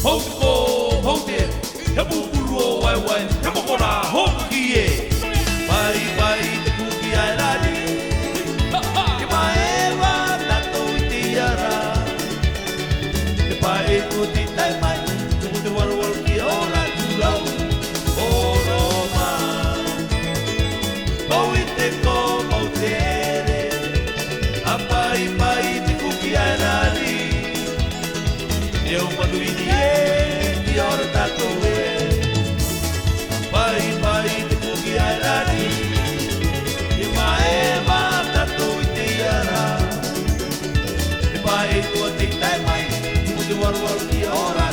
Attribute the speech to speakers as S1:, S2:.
S1: Hoko, hote, hebu puro wai wai, hebu kora hoki e. Pai pai te kuki ai rani, ke maewa tato I te iara. Te pai ko te tai mai, tuku te warwar ki ora tulau, oro ma. Ko I te ko mau te ere, a pai pai te kuki ai rani. Eu mando I ki ora tato e. Pai pai te kuki ai rani, ke maewa tato I te iara. Te pai ko te tai mai, tuku te warwar ki ora